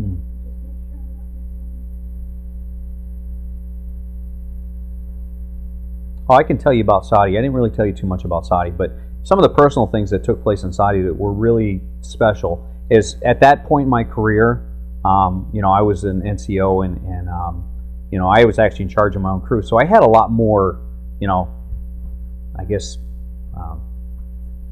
Hmm. Oh, I can tell you about Saudi. I didn't really tell you too much about Saudi, but some of the personal things that took place in Saudi that were really special is at that point in my career, I was an NCO and I was actually in charge of my own crew. So I had a lot more, I guess, um,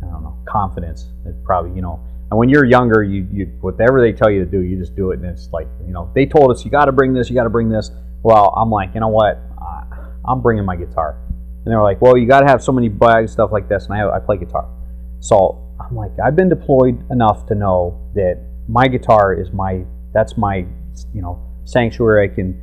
I don't know, confidence. It probably, and when you're younger, you whatever they tell you to do, you just do it. And it's like, they told us, you got to bring this, you got to bring this. Well, I'm like, you know what? I'm bringing my guitar. And they're like, well, you got to have so many bags, stuff like this. And I play guitar. So I'm like, I've been deployed enough to know that my guitar is that's my, sanctuary. I can,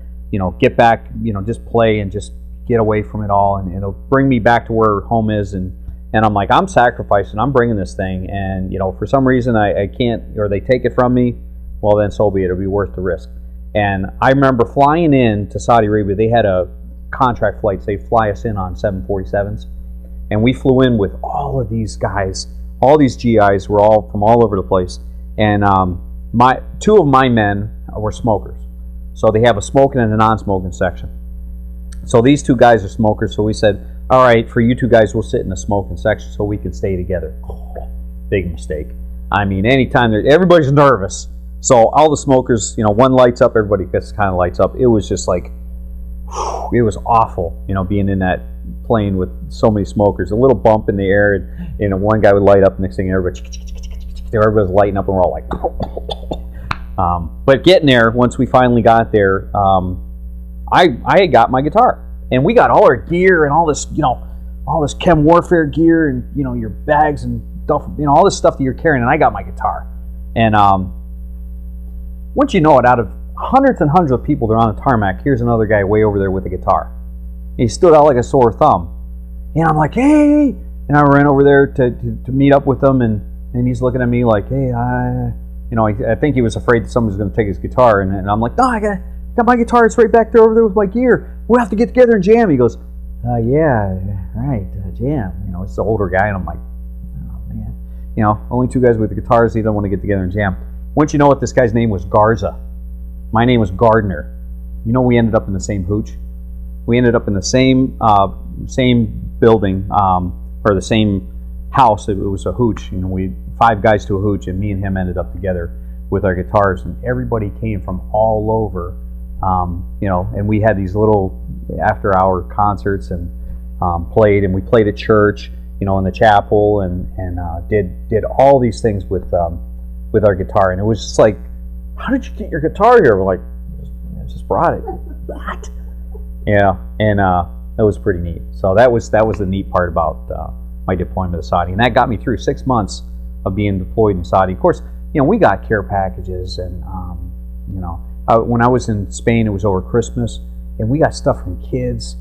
get back, just play and just get away from it all. And it'll bring me back to where home is. And I'm like, I'm sacrificing, I'm bringing this thing. And, for some reason I can't, or they take it from me, well, then so be it. It'll be worth the risk. And I remember flying in to Saudi Arabia. They had a contract flights. They fly us in on 747s, and we flew in with all of these guys. All these GIs were all from all over the place, and two of my men were smokers, so they have a smoking and a non-smoking section. So these two guys are smokers, so we said, all right, for you two guys, we'll sit in the smoking section so we can stay together. Big mistake. I mean, anytime everybody's nervous, so all the smokers, one lights up, everybody gets kind of lights up. It was just like, it was awful, being in that plane with so many smokers. A little bump in the air, and one guy would light up. Next thing, everybody was lighting up, and we're all like. But getting there, once we finally got there, I had got my guitar, and we got all our gear and all this, all this chem warfare gear, and your bags and stuff, all this stuff that you're carrying. And I got my guitar, and once you know it, out of hundreds and hundreds of people that are on the tarmac, here's another guy way over there with a guitar. He stood out like a sore thumb. And I'm like, hey! And I ran over there to meet up with him, and he's looking at me like, hey, I think he was afraid that someone was going to take his guitar. And I'm like, no, I got my guitar. It's right back there over there with my gear. We'll have to get together and jam. He goes, yeah, right, jam. It's the older guy, and I'm like, oh, man. Only two guys with the guitars, they don't want to get together and jam. Once you know what, this guy's name was Garza. My name was Gardner. We ended up in the same hooch. We ended up in the same building, or the same house. It was a hooch. We 5 guys to a hooch, and me and him ended up together with our guitars. And everybody came from all over, and we had these little after-hour concerts and played. And we played at church, in the chapel, and did all these things with our guitar. And it was just like, how did you get your guitar here? We're like, I just brought it. What? And that was pretty neat. So that was the neat part about my deployment to Saudi, and that got me through 6 months of being deployed in Saudi. Of course, we got care packages, and when I was in Spain, it was over Christmas, and we got stuff from kids.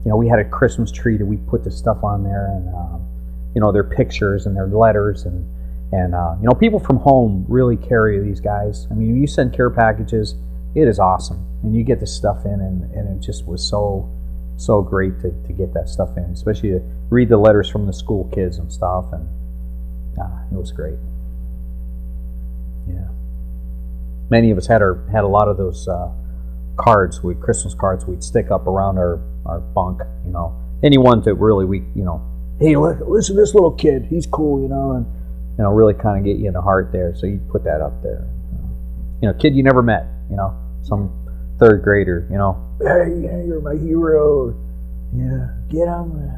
We had a Christmas tree that we put the stuff on there, and their pictures and their letters and people from home really carry these guys. I mean, when you send care packages, it is awesome, and you get this stuff in, and it just was so great to get that stuff in, especially to read the letters from the school kids and stuff, and it was great. Yeah, many of us had a lot of those cards, Christmas cards, we'd stick up around our bunk. Any ones that really hey, listen to this little kid, he's cool, and really kind of get you in the heart there. So you put that up there. Kid you never met, some third grader, hey, you're my hero. Yeah, get him.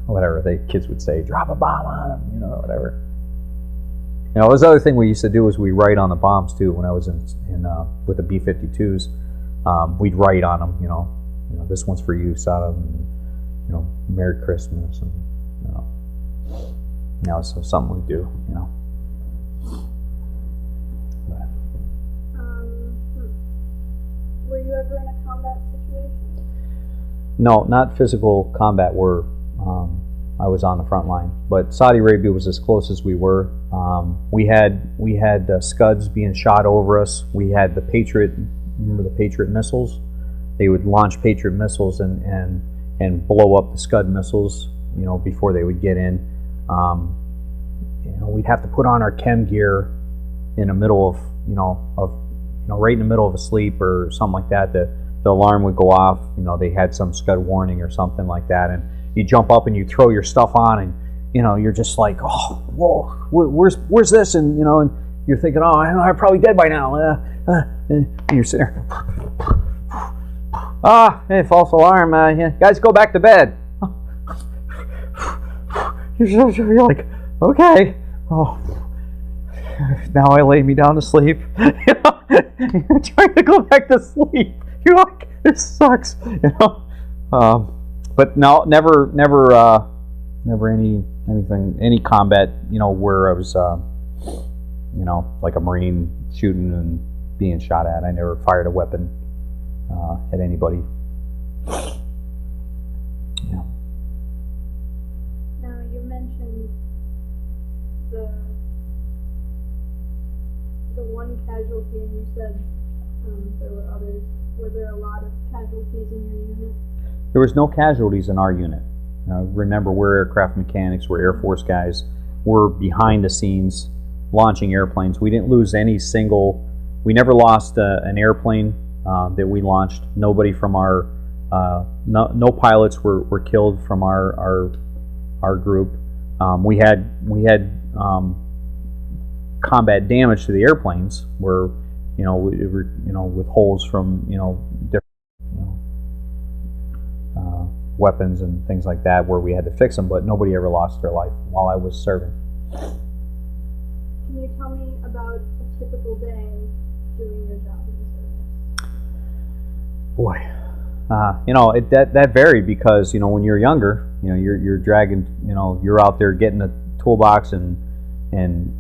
Whatever the kids would say, drop a bomb on him, whatever. This other thing we used to do was we write on the bombs too. When I was in with the B-52s, we'd write on them, this one's for you, son, and, Merry Christmas, and so something we do, Were you ever in a combat situation? No, not physical combat where I was on the front line, but Saudi Arabia was as close as we were. We had Scuds being shot over us. We had the Patriot, remember the Patriot missiles? They would launch Patriot missiles and blow up the Scud missiles, before they would get in. We'd have to put on our chem gear, in the middle of right in the middle of a sleep or something like that, the alarm would go off. They had some scud warning or something like that, and you jump up and you throw your stuff on, and you're just like, oh, whoa, where's this? And and you're thinking, oh, I'm probably dead by now. And you're sitting there, hey, false alarm, yeah, guys, go back to bed. You're like, okay, oh, now I lay me down to sleep. You're trying to go back to sleep. You're like, this sucks. But no, never any combat. Where I was, like a Marine shooting and being shot at. I never fired a weapon at anybody. Yeah. Now you mentioned the one casualty, and you said there were others. Were there a lot of casualties in your unit? There was no casualties in our unit. Remember, we're aircraft mechanics, we're Air Force guys. We're behind the scenes launching airplanes. We didn't lose we never lost an airplane that we launched. Nobody from our, no pilots were killed from our group. We had combat damage to the airplanes where, with holes from, different, weapons and things like that where we had to fix them, but nobody ever lost their life while I was serving. Can you tell me about a typical day doing your job in the service? Boy, that varied because, when you're younger, you're dragging, you're out there getting the toolbox and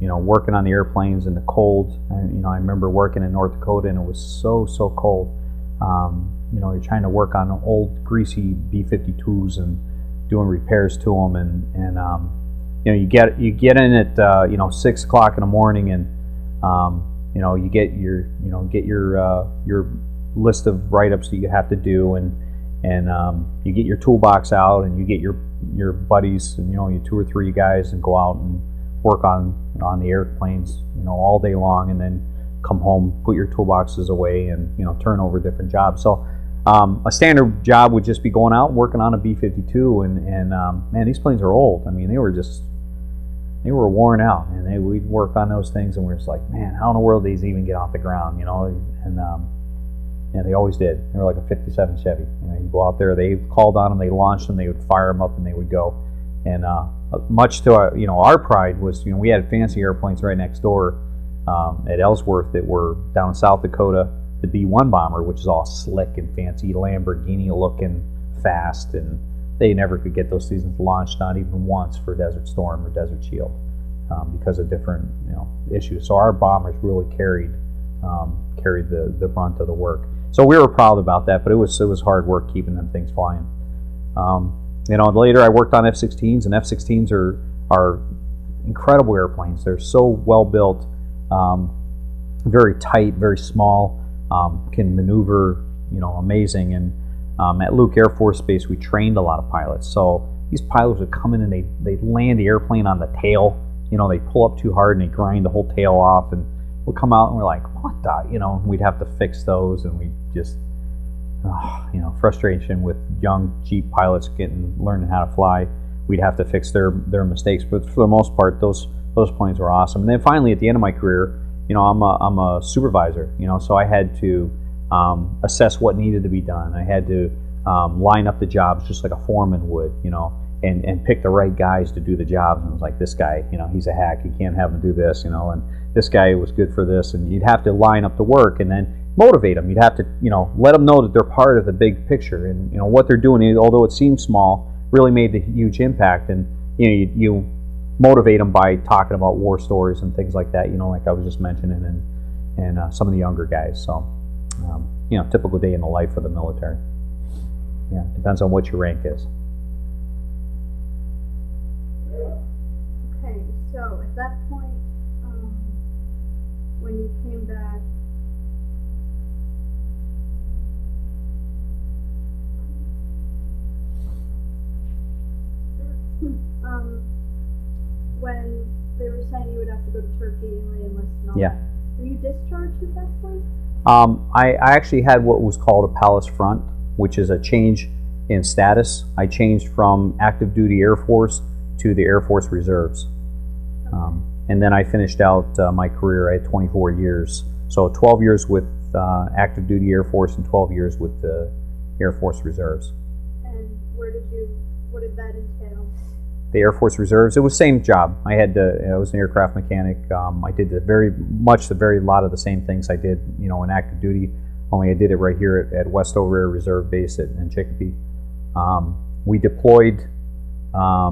working on the airplanes in the cold. And, I remember working in North Dakota and it was so cold. You're trying to work on old greasy B-52s and doing repairs to them, and you get in at 6 o'clock in the morning, and you get your list of write-ups that you have to do, and you get your toolbox out, and you get your buddies, and your 2 or 3 guys, and go out and work on the airplanes all day long, and then come home, put your toolboxes away, and turn over different jobs. So a standard job would just be going out and working on a B-52, and man, these planes are old. I mean, they were worn out, and we'd work on those things, and we're just like, man, how in the world did these even get off the ground? And they always did. They were like a '57 Chevy. You go out there, they called on them, they launched them, they would fire them up, and they would go. And much to our pride was, we had fancy airplanes right next door at Ellsworth that were down in South Dakota. The B-1 bomber, which is all slick and fancy, Lamborghini looking, fast, and they never could get those seasons launched, not even once, for Desert Storm or Desert Shield, because of different issues. So our bombers really carried the brunt of the work. So we were proud about that, but it was hard work keeping them things flying. Later I worked on F-16s, and F-16s are incredible airplanes. They're so well built, very tight, very small, can maneuver, amazing. And at Luke Air Force Base, we trained a lot of pilots. So these pilots would come in and they'd land the airplane on the tail. They pull up too hard and they grind the whole tail off, and we'll come out and we're like, what the, we'd have to fix those, and we just, frustration with young Jeep pilots learning how to fly. We'd have to fix their mistakes, but for the most part, those planes were awesome. And then finally, at the end of my career, I'm a supervisor, so I had to assess what needed to be done. I had to line up the jobs just like a foreman would, and pick the right guys to do the jobs. And it was like, this guy, he's a hack, you can't have him do this, and this guy was good for this, and you'd have to line up the work and then motivate them. You'd have to, let them know that they're part of the big picture, and what they're doing, although it seems small, really made a huge impact. And you motivate them by talking about war stories and things like that, like I was just mentioning, and some of the younger guys. So, typical day in the life of the military. Yeah, depends on what your rank is. Okay, so at that point, when you came back, when they were saying you would have to go to Turkey and re-enlist and all Yeah. that, discharged at that point? I actually had what was called a Palace Front, which is a change in status. I changed from active duty Air Force to the Air Force Reserves. And then I finished out my career at 24 years. So 12 years with active duty Air Force and 12 years with the Air Force Reserves. And what did that entail? The Air Force Reserves, it was the same job. I was an aircraft mechanic. I did a very lot of the same things I did, in active duty, only I did it right here at Westover Air Reserve Base in Chicopee. We deployed a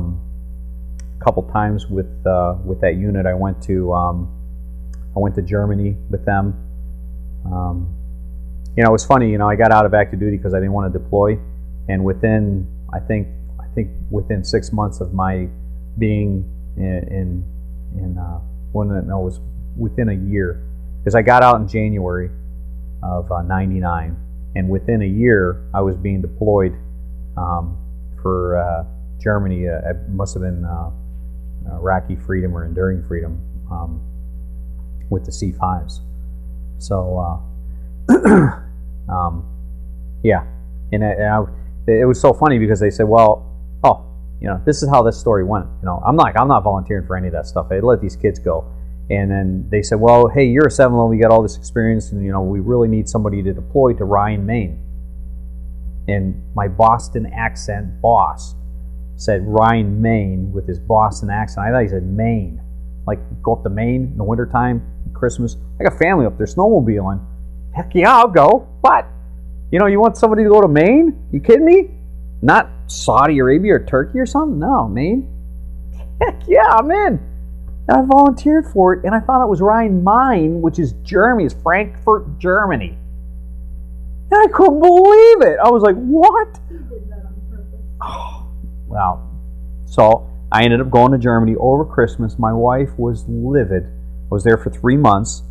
couple times with that unit. I went to Germany with them. It was funny. I got out of active duty because I didn't want to deploy, and within I think within 6 months of my being it was within a year, because I got out in January of '99, and within a year I was being deployed for Germany. It must have been Iraqi Freedom or Enduring Freedom with the C5s. So yeah, and it was so funny because they said, well, this is how this story went. I'm not volunteering for any of that stuff. I let these kids go. And then they said, well, hey, you're a 7-level, you got all this experience, and we really need somebody to deploy to Ryan, Maine. And my Boston accent boss said Ryan, Maine with his Boston accent. I thought he said Maine. Like, go up to Maine in the wintertime, Christmas. I got family up there snowmobiling. Heck yeah, I'll go. But, you want somebody to go to Maine? You kidding me? Not Saudi Arabia or Turkey or something? No, Maine. Heck yeah, I'm in. And I volunteered for it, and I found it was Rhein-Main, which is Germany. It's Frankfurt, Germany. And I couldn't believe it. I was like, what? You did that on purpose. Oh, wow. So I ended up going to Germany over Christmas. My wife was livid. I was there for 3 months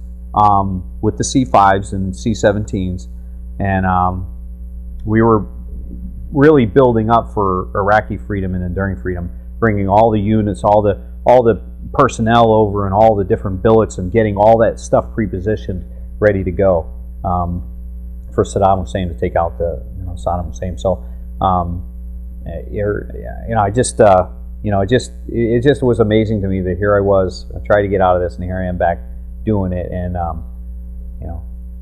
with the C5s and C17s. And we were really building up for Iraqi Freedom and Enduring Freedom, bringing all the units, all the personnel over, and all the different billets, and getting all that stuff pre-positioned, ready to go for Saddam Hussein to take out the Saddam Hussein. So it just was amazing to me that here I was. I tried to get out of this, and here I am back doing it, and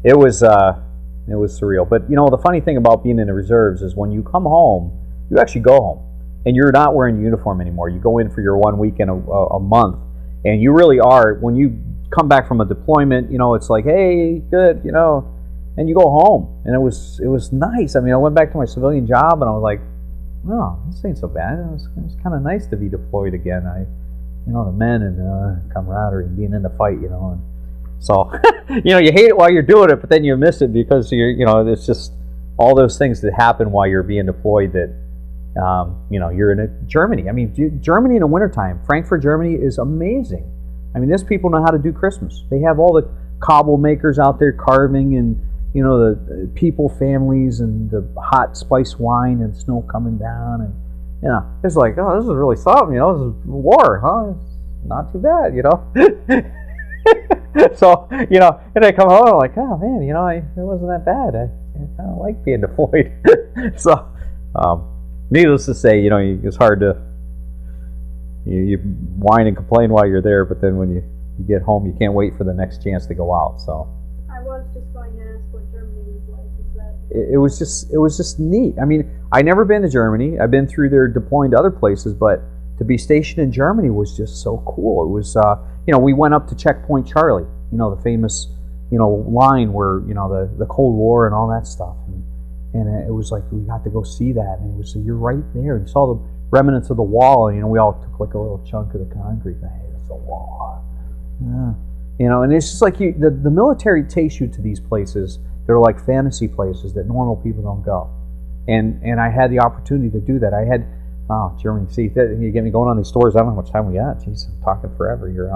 it was surreal. But the funny thing about being in the reserves is when you come home, you actually go home. And you're not wearing your uniform anymore. You go in for your 1 week in a month, and you really are. When you come back from a deployment, it's like, hey, good, and you go home, and it was nice. I mean, I went back to my civilian job, and I was like, oh, this ain't so bad. It was kind of nice to be deployed again. The men and the camaraderie and being in the fight, and so you hate it while you're doing it, but then you miss it because it's just all those things that happen while you're being deployed that. You're in Germany. I mean, Germany in the wintertime, Frankfurt, Germany is amazing. I mean, these people know how to do Christmas. They have all the cobble makers out there carving, and the people, families, and the hot spice wine and snow coming down, and it's like, oh, this is really something. This is war, huh? It's not too bad, So and I come home, I'm like, oh man, it wasn't that bad. I kind of like being deployed. So. Needless to say, it's hard to you whine and complain while you're there, but then when you get home, you can't wait for the next chance to go out. So I was just going to ask what Germany was like. Is that it was just neat. I mean, I'd never been to Germany. I've been through there deploying to other places, but to be stationed in Germany was just so cool. It was we went up to Checkpoint Charlie, the famous line where the Cold War and all that stuff. And it was like we got to go see that, and it was you're right there. You saw the remnants of the wall, and we all took like a little chunk of the concrete. Hey, that's the wall. Yeah. And it's just like the military takes you to these places. They're like fantasy places that normal people don't go. And I had the opportunity to do that. I had Germany. See, you get me going on these stories. I don't know how much time we got. Jeez, I'm talking forever here.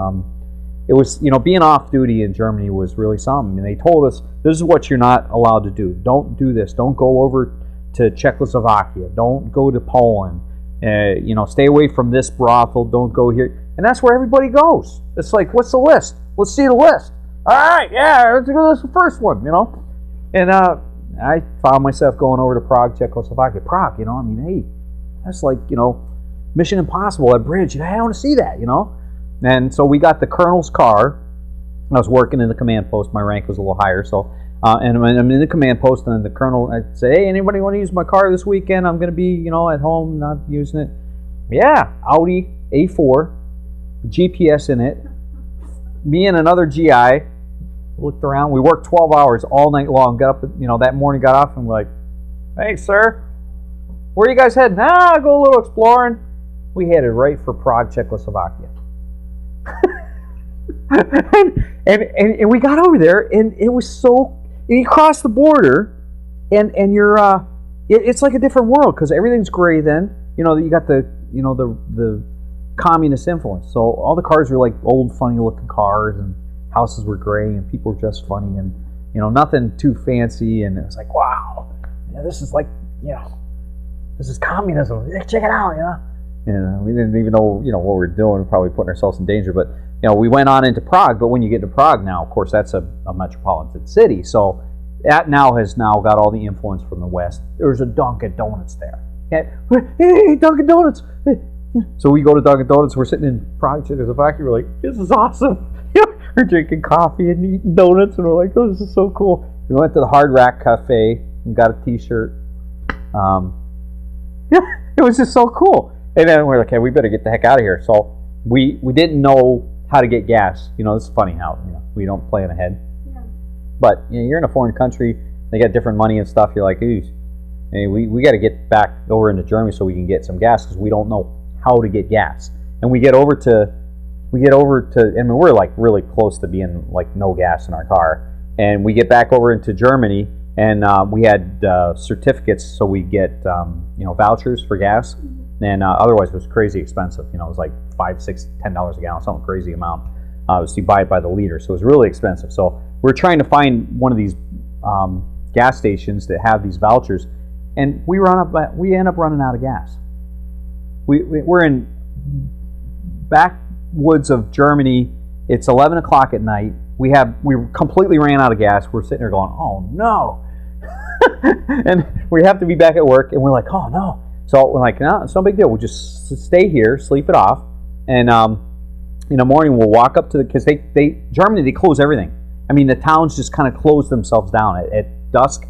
It was, being off duty in Germany was really something. And they told us, this is what you're not allowed to do. Don't do this. Don't go over to Czechoslovakia. Don't go to Poland. Stay away from this brothel. Don't go here. And that's where everybody goes. It's like, what's the list? Let's see the list. All right, yeah, let's go. This is the first one, you know. And I found myself going over to Prague, Czechoslovakia. Prague, you know, I mean, hey, that's like, you know, Mission Impossible, that bridge. You know, I want to see that, you know. And so we got the colonel's car. I was working in the command post. My rank was a little higher, so and I'm in the command post, and the colonel, I'd say, hey, anybody want to use my car this weekend? I'm going to be, you know, at home, not using it. Yeah, Audi A4, GPS in it. Me and another GI looked around. We worked 12 hours all night long. Got up, you know, that morning, got off, and we're like, hey, sir, where are you guys heading? Go a little exploring. We headed right for Prague, Czechoslovakia. and we got over there, and it was so. And you cross the border, and you're it's like a different world because everything's gray. Then you know you got the communist influence. So all the cars were like old, funny looking cars, and houses were gray, and people were just funny, and you know nothing too fancy. And it was like, wow, yeah, this is like, you know, this is communism. Check it out, you know. And we didn't even know, you know, what we were doing. We're probably putting ourselves in danger. But you know, we went on into Prague. But when you get to Prague now, of course, that's a metropolitan city. So that has got all the influence from the West. There's a Dunkin' Donuts there. Hey, Dunkin' Donuts. So we go to Dunkin' Donuts. We're sitting in Prague, Czechoslovakia. We're like, this is awesome. We're drinking coffee and eating donuts, and we're like, oh, this is so cool. We went to the Hard Rack Cafe and got a T-shirt. Yeah, it was just so cool. And then we're like, okay, we better get the heck out of here. So we didn't know how to get gas. You know, it's funny how, you know, we don't plan ahead. Yeah. But you know, you're in a foreign country. They got different money and stuff. You're like, ooh, hey, we got to get back over into Germany so we can get some gas because we don't know how to get gas. And we get over to, I mean, we're like really close to being like no gas in our car. And we get back over into Germany, and we had certificates, so we get you know, vouchers for gas. And otherwise, it was crazy expensive. You know, it was like $5, $6, $10 a gallon, some crazy amount. So you buy it by the liter, so it was really expensive. So we're trying to find one of these gas stations that have these vouchers, and we end up running out of gas. We're in backwoods of Germany. It's 11 o'clock at night. We completely ran out of gas. We're sitting there going, oh no, and we have to be back at work, and we're like, oh no. So we're like, no, it's no big deal. We'll just stay here, sleep it off, and in the morning we'll walk up to because Germany, they close everything. I mean, the towns just kind of close themselves down at dusk.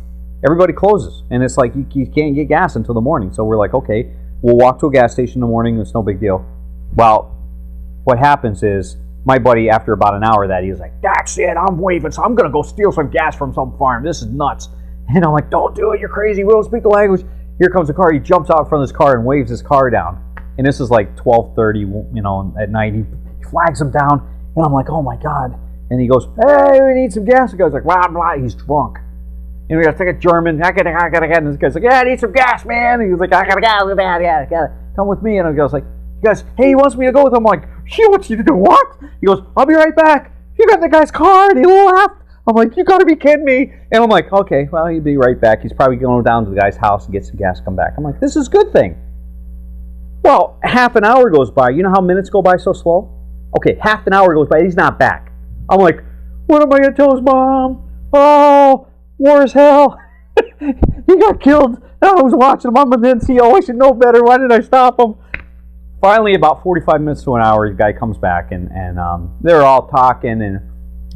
Everybody closes, and it's like you can't get gas until the morning. So we're like, okay, we'll walk to a gas station in the morning. It's no big deal. Well, what happens is my buddy, after about an hour of that, he was like, that's it, I'm waving, so I'm gonna go steal some gas from some farm. This is nuts. And I'm like, don't do it. You're crazy. We don't speak the language. Here comes the car. He jumps out from his car and waves his car down. And this is like 12:30, you know, at night. He flags him down, and I'm like, oh my god. And he goes, hey, we need some gas. The guy's like, blah blah. He's drunk. And we got to take a German. I gotta. And this guy's like, yeah, I need some gas, man. And he was like, I gotta come with me. And I was like, he goes, hey, he wants me to go with him. I'm like, he wants you to do what? He goes, I'll be right back. You got the guy's car. And he laughed. I'm like, you gotta be kidding me. And I'm like, okay, well, he'll be right back. He's probably going down to the guy's house and get some gas, come back. I'm like, this is a good thing. Well, half an hour goes by. You know how minutes go by so slow? Okay, half an hour goes by. He's not back. I'm like, what am I gonna tell his mom? Oh, war is hell. He got killed. I was watching him. I'm an NCO. I should know better. Why did I stop him? Finally, about 45 minutes to an hour, the guy comes back, and they're all talking,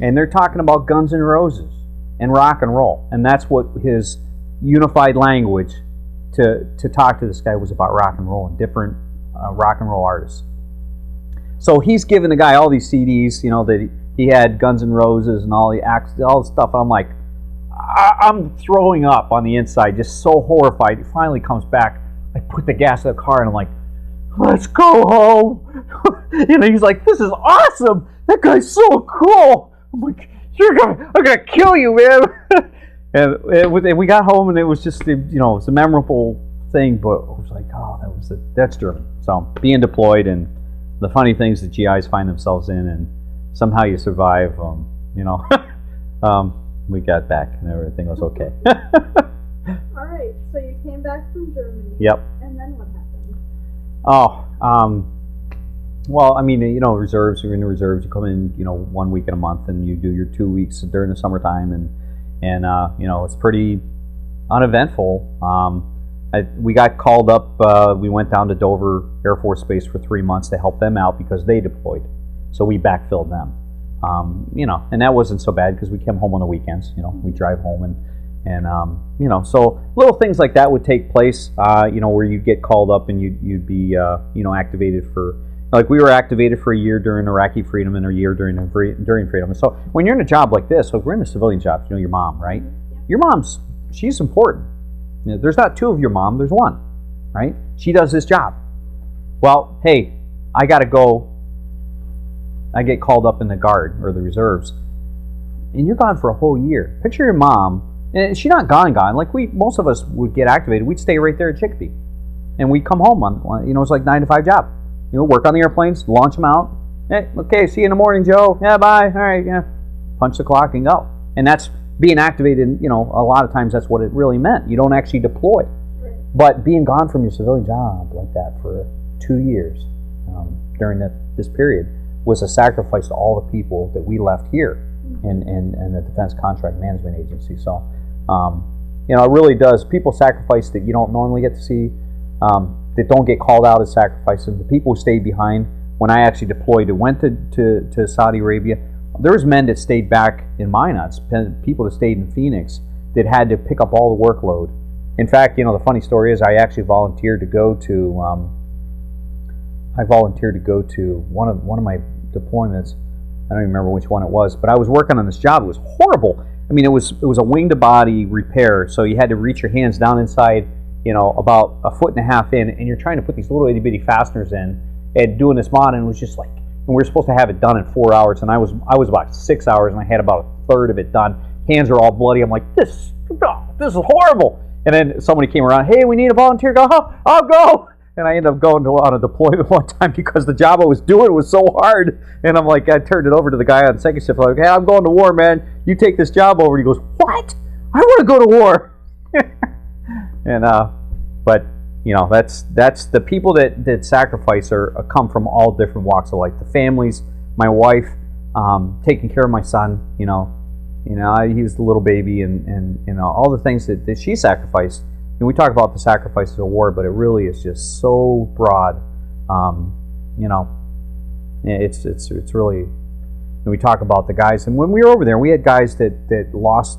and they're talking about Guns N' Roses and rock and roll. And that's what his unified language to talk to this guy was about, rock and roll and different rock and roll artists. So he's giving the guy all these CDs, you know, that he had Guns N' Roses and all the stuff. I'm like, I'm throwing up on the inside, just so horrified. He finally comes back. I put the gas in the car, and I'm like, let's go home. You know, he's like, this is awesome. That guy's so cool. I'm like, I'm gonna kill you, man. and we got home, and it was just, you know, it's a memorable thing. But it was like, oh, that's German. So being deployed and the funny things that GIs find themselves in, and somehow you survive. You know, we got back, and everything was okay. All right. So you came back from Germany. Yep. And then what happened? Oh, Well, I mean, reserves. You're in the reserves. You come in, 1 week in a month, and you do your 2 weeks during the summertime, and it's pretty uneventful. We got called up. We went down to Dover Air Force Base for 3 months to help them out because they deployed, so we backfilled them. And that wasn't so bad because we came home on the weekends. We drive home and so little things like that would take place. Where you'd get called up and you'd be activated for. Like we were activated for a year during Iraqi freedom and a year during freedom. And so when you're in a job like this, so if we're in a civilian job, your mom, right? Your she's important. There's not two of your mom, there's one, right? She does this job. Well, hey, I gotta go. I get called up in the Guard or the reserves, and you're gone for a whole year. Picture your mom, and she's not gone. Like most of us would get activated. We'd stay right there at Chicopee, and we'd come home on, it's like 9 to 5 job. Work on the airplanes, launch them out. Hey, okay, see you in the morning, Joe. Yeah, bye. All right, yeah. Punch the clock and go. And that's being activated. A lot of times that's what it really meant. You don't actually deploy, but being gone from your civilian job like that for 2 years during this period was a sacrifice to all the people that we left here in the Defense Contract Management Agency. So, it really does. People sacrifice that you don't normally get to see. That don't get called out as sacrifices. The people who stayed behind when I actually deployed and went to Saudi Arabia, there was men that stayed back in Minot, people that stayed in Phoenix that had to pick up all the workload. In fact, the funny story is I actually volunteered to go to one of my deployments. I don't even remember which one it was, but I was working on this job. It was horrible. I mean, it was a wing-to-body repair, so you had to reach your hands down inside, about 1.5 feet in, and you're trying to put these little itty-bitty fasteners in, and doing this mod, and it was just like, and we were supposed to have it done in 4 hours, and I was about 6 hours, and I had about a third of it done. Hands are all bloody. I'm like, this is horrible. And then somebody came around, hey, we need a volunteer. Go, oh, I'll go. And I ended up going on a deployment one time because the job I was doing was so hard. And I'm like, I turned it over to the guy on second shift. I'm like, hey, I'm going to war, man. You take this job over. And he goes, what? I want to go to war. And but that's the people that sacrifice come from all different walks of life. The families, my wife, taking care of my son. He was the little baby, and all the things that she sacrificed. And we talk about the sacrifices of war, but it really is just so broad. It's really. And we talk about the guys, and when we were over there, we had guys that lost.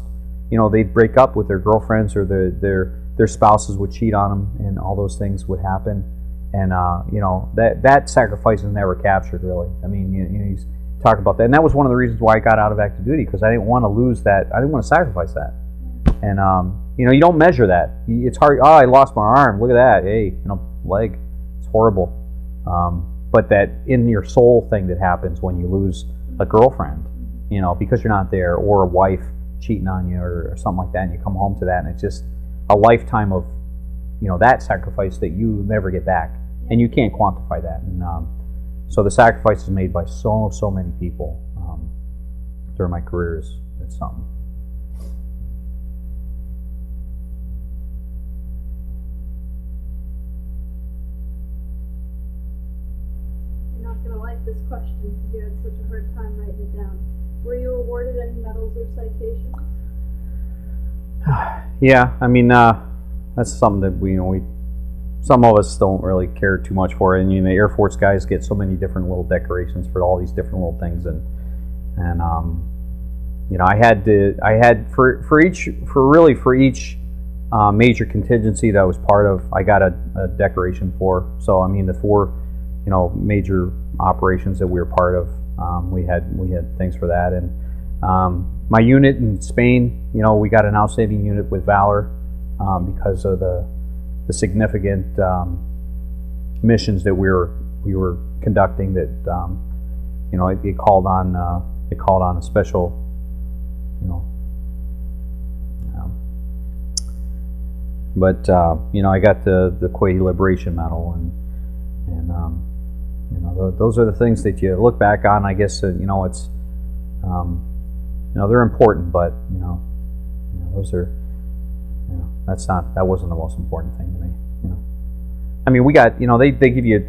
They'd break up with their girlfriends or their spouses would cheat on them, and all those things would happen. And that sacrifice is never captured, really. I mean, you talk about that, and that was one of the reasons why I got out of active duty, because I didn't want to lose that. I didn't want to sacrifice that. And you don't measure that. It's hard. Oh, I lost my arm. Look at that. Hey, leg. It's horrible. But that in your soul thing that happens when you lose a girlfriend, because you're not there, or a wife cheating on you, or something like that, and you come home to that, and it's just a lifetime of, that sacrifice that you never get back, and you can't quantify that. And so the sacrifices made by so many people during my career is something. You're not going to like this question because you had such a hard time writing it down. Were you awarded any medals or citations? Yeah, I mean, that's something that some of us don't really care too much for. And the Air Force guys get so many different little decorations for all these different little things, and I had for each major contingency that I was part of, I got a decoration for. So I mean, the 4 major operations that we were part of, we had things for that. And my unit in Spain, we got an outstanding unit with Valor because of the significant missions that we were conducting. That it called on a special, but I got the Kuwaiti Liberation Medal, and those are the things that you look back on. I guess it's they're important, but those are that wasn't the most important thing to me. I mean, we got, they give you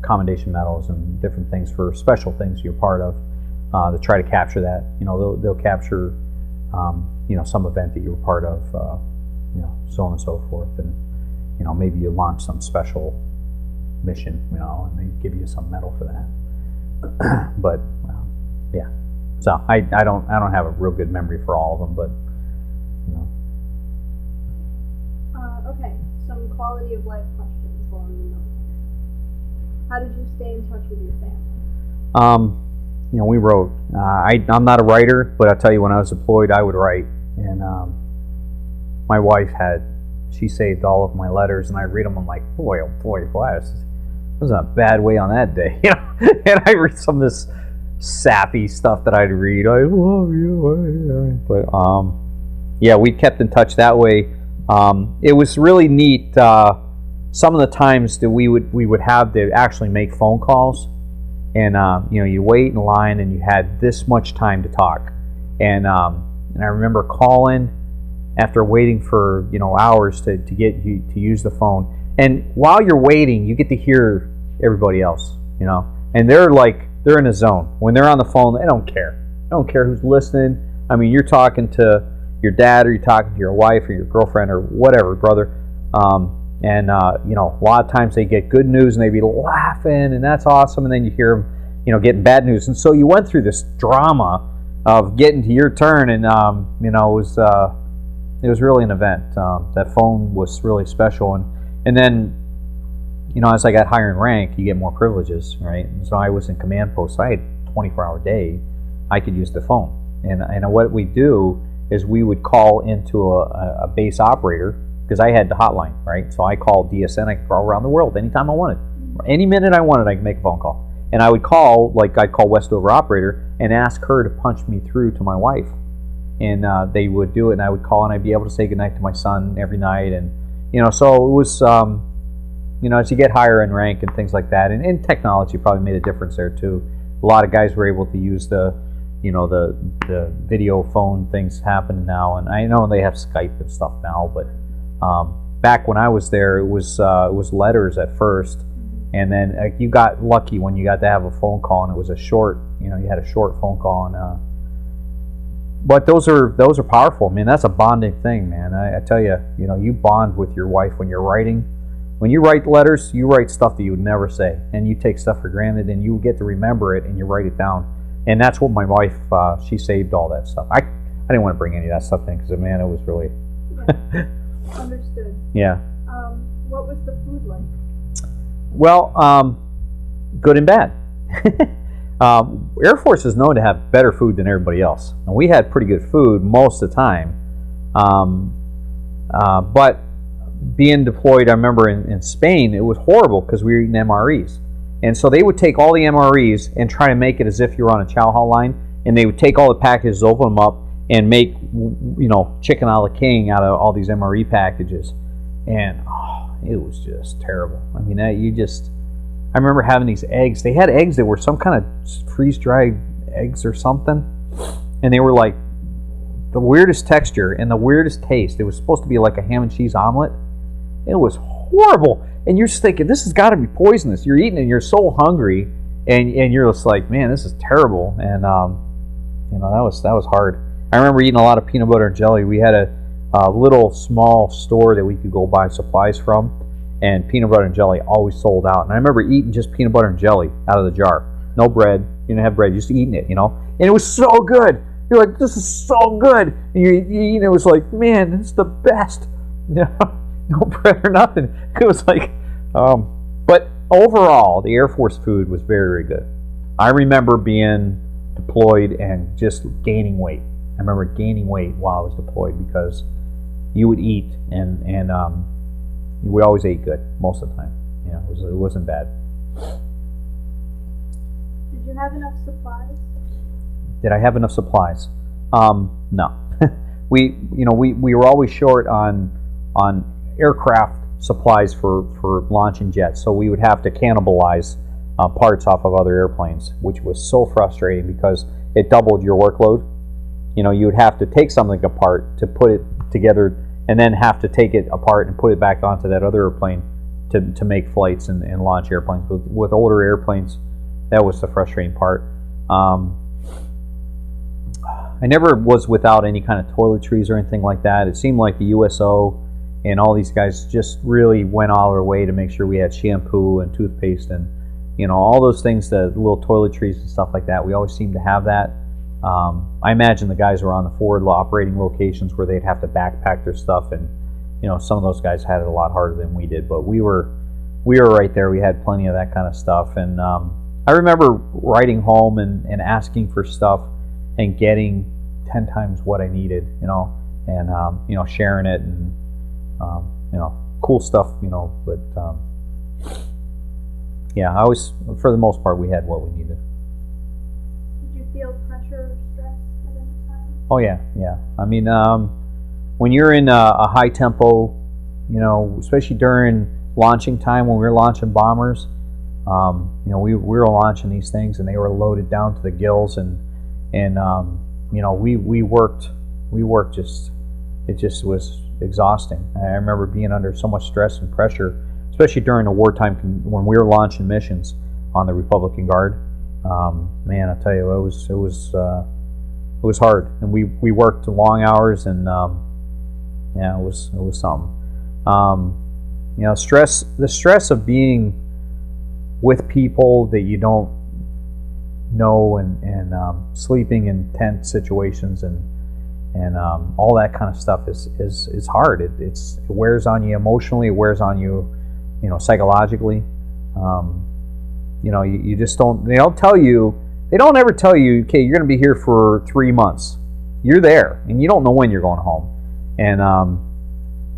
commendation medals and different things for special things you're part of, to try to capture that. They'll capture some event that you were part of, so on and so forth, and maybe you launch some special mission, and they give you some medal for that. But yeah, so I don't have a real good memory for all of them, but Okay, some quality of life questions while in the military. How did you stay in touch with your family? We wrote. I'm not a writer, but I'll tell you, when I was deployed, I would write. And my wife she saved all of my letters, and I read them. I'm like, boy, oh boy, this was a bad way on that day, And I read some of this sappy stuff that I'd read. I love you, but yeah, we kept in touch that way. It was really neat. Some of the times that we would have to actually make phone calls, and you wait in line, and you had this much time to talk, and I remember calling after waiting for hours to get you to use the phone, and while you're waiting, you get to hear everybody else, and they're in a zone. When they're on the phone, they don't care. They don't care who's listening. I mean, you're talking to your dad, or you're talking to your wife or your girlfriend or whatever, brother, and a lot of times they get good news and they be laughing, and that's awesome, and then you hear them getting bad news, and so you went through this drama of getting to your turn, and it was really an event. That phone was really special, and then as I got higher in rank, you get more privileges, right? And so I was in command post, so I had a 24-hour day. I could use the phone, and what we do is we would call into a base operator, because I had the hotline, right? So I called DSN. I could call around the world anytime I wanted. Any minute I wanted, I could make a phone call. And I would call, I'd call Westover operator and ask her to punch me through to my wife. And they would do it, and I would call, and I'd be able to say goodnight to my son every night. And, so it was, as you get higher in rank and things like that, and technology probably made a difference there too. A lot of guys were able to use the video phone things happening now, and I know they have Skype and stuff now, but back when I was there, it was letters at first, and then you got lucky when you got to have a phone call, and it was a short, you had a short phone call, and but those are powerful. I mean, that's a bonding thing, man. I tell you, you bond with your wife when you're writing. When you write letters, you write stuff that you would never say, and you take stuff for granted, and you get to remember it, and you write it down. And that's what my wife, she saved all that stuff. I didn't want to bring any of that stuff in, because, man, it was really... Yeah. Understood. Yeah. What was the food like? Well, good and bad. Air Force is known to have better food than everybody else. And we had pretty good food most of the time. But being deployed, I remember in Spain, it was horrible, because we were eating MREs. And so they would take all the MREs and try to make it as if you were on a chow hall line, and they would take all the packages, open them up, and make chicken a la king out of all these MRE packages, and it was just terrible. I mean, I remember having these eggs. They had eggs that were some kind of freeze-dried eggs or something, and they were like the weirdest texture and the weirdest taste. It was supposed to be like a ham and cheese omelet. It was horrible. And you're just thinking, this has got to be poisonous. You're eating and you're so hungry, and you're just like, man, this is terrible. And that was hard. I remember eating a lot of peanut butter and jelly. We had a little small store that we could go buy supplies from, and peanut butter and jelly always sold out. And I remember eating just peanut butter and jelly out of the jar. No bread. You didn't have bread. Just eating it, And it was so good. You're like, this is so good. And you eat it. It was like, man, this is the best. No bread or nothing. It was like, but overall, the Air Force food was very, very good. I remember being deployed and just gaining weight. I remember gaining weight while I was deployed, because you would eat, and we always ate good most of the time. It wasn't bad. Did you have enough supplies? Did I have enough supplies? No. we were always short on aircraft supplies for launching jets, so we would have to cannibalize parts off of other airplanes, which was so frustrating because it doubled your workload. You would have to take something apart to put it together, and then have to take it apart and put it back onto that other airplane to make flights and launch airplanes. But with older airplanes, that was the frustrating part. I never was without any kind of toiletries or anything like that. It seemed like the USO and all these guys just really went all their way to make sure we had shampoo and toothpaste and all those things, the little toiletries and stuff like that. We always seemed to have that. I imagine the guys were on the forward operating locations where they'd have to backpack their stuff, and some of those guys had it a lot harder than we did. But we were right there. We had plenty of that kind of stuff, and I remember writing home and asking for stuff and getting 10 times what I needed, and sharing it and cool stuff, but yeah, I always, for the most part, we had what we needed. Did you feel pressure or stress at any time? Oh yeah. I mean, when you're in a high tempo, especially during launching time when we were launching bombers, we were launching these things and they were loaded down to the gills, and we worked just, it just was exhausting. I remember being under so much stress and pressure, especially during the wartime when we were launching missions on the Republican Guard. Man, I tell you, it was hard, and we worked long hours, and yeah, it was something. The stress of being with people that you don't know, and sleeping in tent situations and all that kind of stuff is hard. It wears on you emotionally. It wears on you, psychologically. You just don't. They don't tell you. They don't ever tell you, okay, you're going to be here for 3 months. You're there, and you don't know when you're going home. And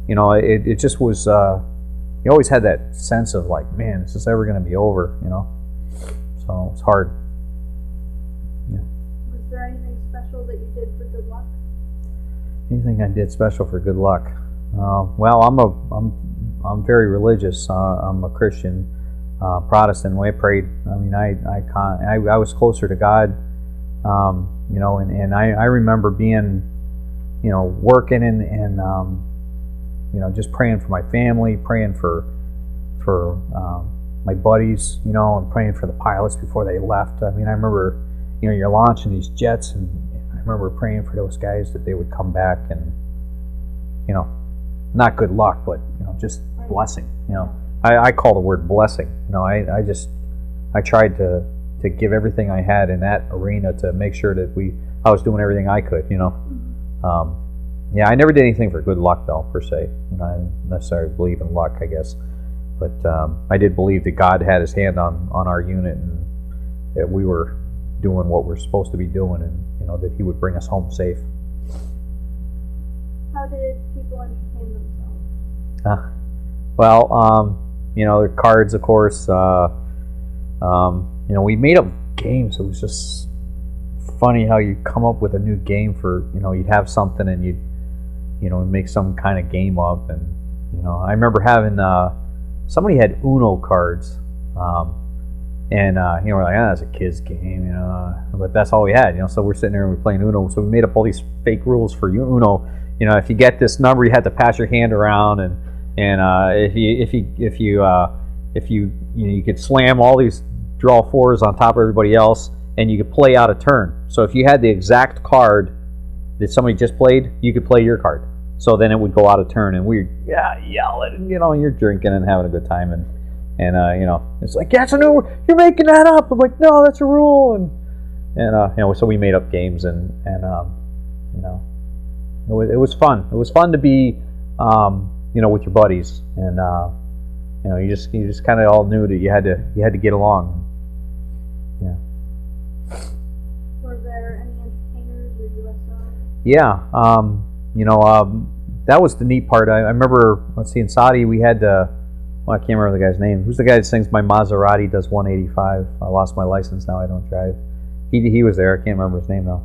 it just was. You always had that sense of like, man, is this ever going to be over? So it's hard. Yeah. Was there anything special that you did for good luck? Anything I did special for good luck? Well, I'm very religious. I'm a Christian, Protestant. When I prayed, I mean, I was closer to God, and I remember being, working and just praying for my family, praying for my buddies, and praying for the pilots before they left. I mean, I remember, you're launching these jets, and I remember praying for those guys that they would come back, and not good luck, but just blessing. I call the word blessing. I tried to give everything I had in that arena to make sure that I was doing everything I could. Yeah, I never did anything for good luck though, per se. I didn't necessarily believe in luck, I guess, but I did believe that God had His hand on our unit, and that we were doing what we're supposed to be doing, and that He would bring us home safe. How did people entertain themselves? The cards, of course. We made up games. It was just funny how you come up with a new game for, you'd have something and you'd, make some kind of game up. And, I remember having, somebody had Uno cards. We're like, that's a kid's game, but that's all we had, so we're sitting there and we're playing Uno. So we made up all these fake rules for Uno. If you get this number, you had to pass your hand around, and if you could slam all these draw fours on top of everybody else, and you could play out a turn. So if you had the exact card that somebody just played, you could play your card. So then it would go out of turn, and we'd yelling, and you're drinking and having a good time, and it's like, yeah, you're making that up. I'm like, no, that's a rule, and so we made up games, and it was fun. It was fun to be, with your buddies, and you just kind of all knew that you had to get along. Yeah. Were there any entertainers or USO? Yeah. That was the neat part. I remember, let's see, in Saudi we had I can't remember the guy's name. Who's the guy that sings "My Maserati Does 185"? I lost my license now. I don't drive. He was there. I can't remember his name though.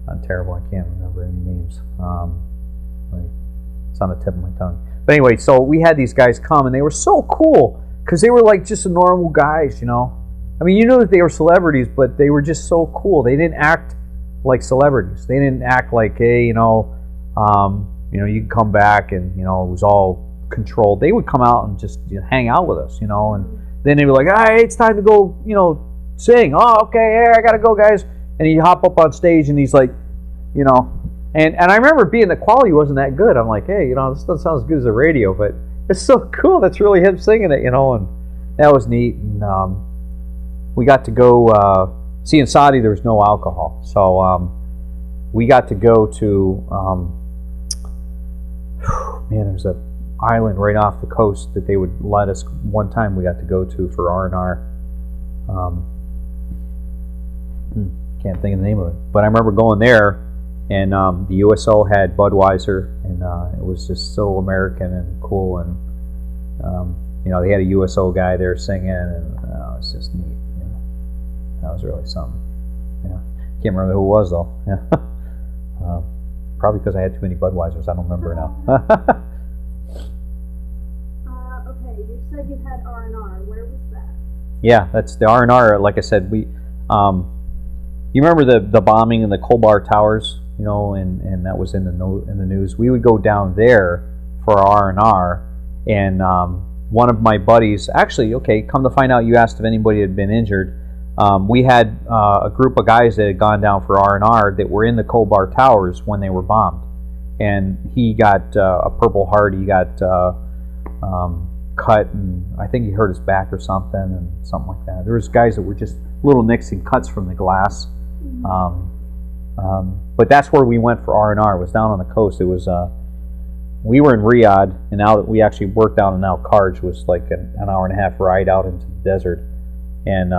I'm terrible. I can't remember any names. It's on the tip of my tongue. But anyway, so we had these guys come, and they were so cool because they were like just normal guys, I mean, you knew that they were celebrities, but they were just so cool. They didn't act like celebrities. They didn't act like, hey, you could come back and, it was all controlled. They would come out and just hang out with us, and then they'd be like, all right, it's time to go, sing. Oh, okay, yeah, I gotta go, guys. And he'd hop up on stage and he's like, and I remember the quality wasn't that good. I'm like, hey, this doesn't sound as good as the radio, but it's so cool. That's really him singing it, and that was neat. And we got to go, see, in Saudi there was no alcohol. So we got to go to, there's a island right off the coast that they would let us, one time we got to go to for R&R. Can't think of the name of it, but I remember going there, and the USO had Budweiser, and it was just so American and cool, and they had a USO guy there singing, and it's just neat. That was really something. Can't remember who it was though. Probably because I had too many Budweisers. I don't remember now. Okay, you said you had R&R. Where was that? Yeah, that's the R&R. Like I said, we. You remember the bombing in the Khobar Towers, and that was in the news. We would go down there for R&R, and one of my buddies, actually, okay, come to find out, you asked if anybody had been injured. We had a group of guys that had gone down for R&R that were in the Khobar Towers when they were bombed, and he got a Purple Heart. He got cut, and I think he hurt his back or something, and something like that. There was guys that were just little nicks and cuts from the glass. But that's where we went for R&R. It was down on the coast. It was we were in Riyadh, and out we actually worked down in Al Kharj, was like an hour and a half ride out into the desert, and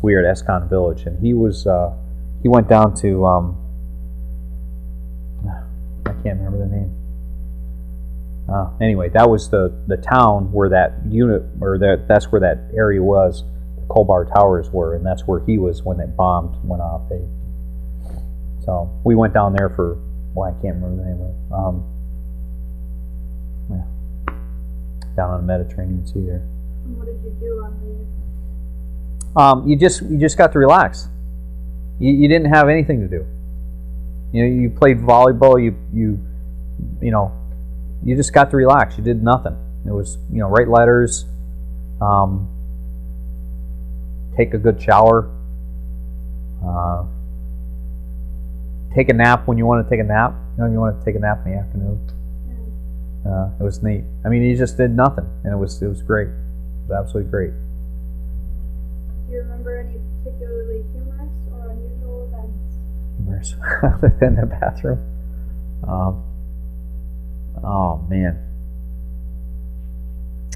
we were at Escon Village, and he went down to I can't remember the name. Anyway, that was the town where that unit, or that's where that area was. Khobar Towers were, and that's where he was when that bomb went off. So we went down there for, I can't remember the name of it. Down on the Mediterranean Sea there. And what did you do on leave? You just got to relax. You didn't have anything to do. You played volleyball. You just got to relax. You did nothing. It was write letters. Take a good shower, take a nap when you want to take a nap. You want to take a nap in the afternoon. It was neat. I mean, you just did nothing, and it was great. It was absolutely great. Do you remember any particularly humorous or unusual events? Humorous other than the bathroom? Oh man.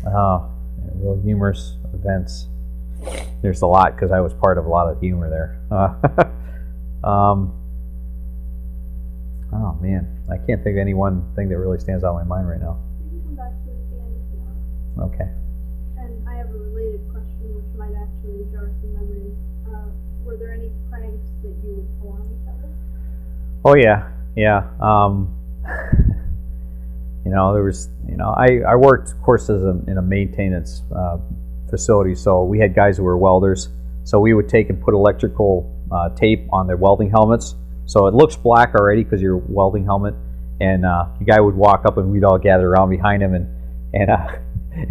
Real humorous events. There's a lot, because I was part of a lot of humor there. Oh man, I can't think of any one thing that really stands out in my mind right now. We can come back to it at the end if you want. Okay. And I have a related question, which might actually jar some memories. Were there any pranks that you would pull on each other? Oh yeah. There was, I worked, of course, in a maintenance facility, so we had guys who were welders. So we would take and put electrical tape on their welding helmets, so it looks black already because your welding helmet. And the guy would walk up, and we'd all gather around behind him, and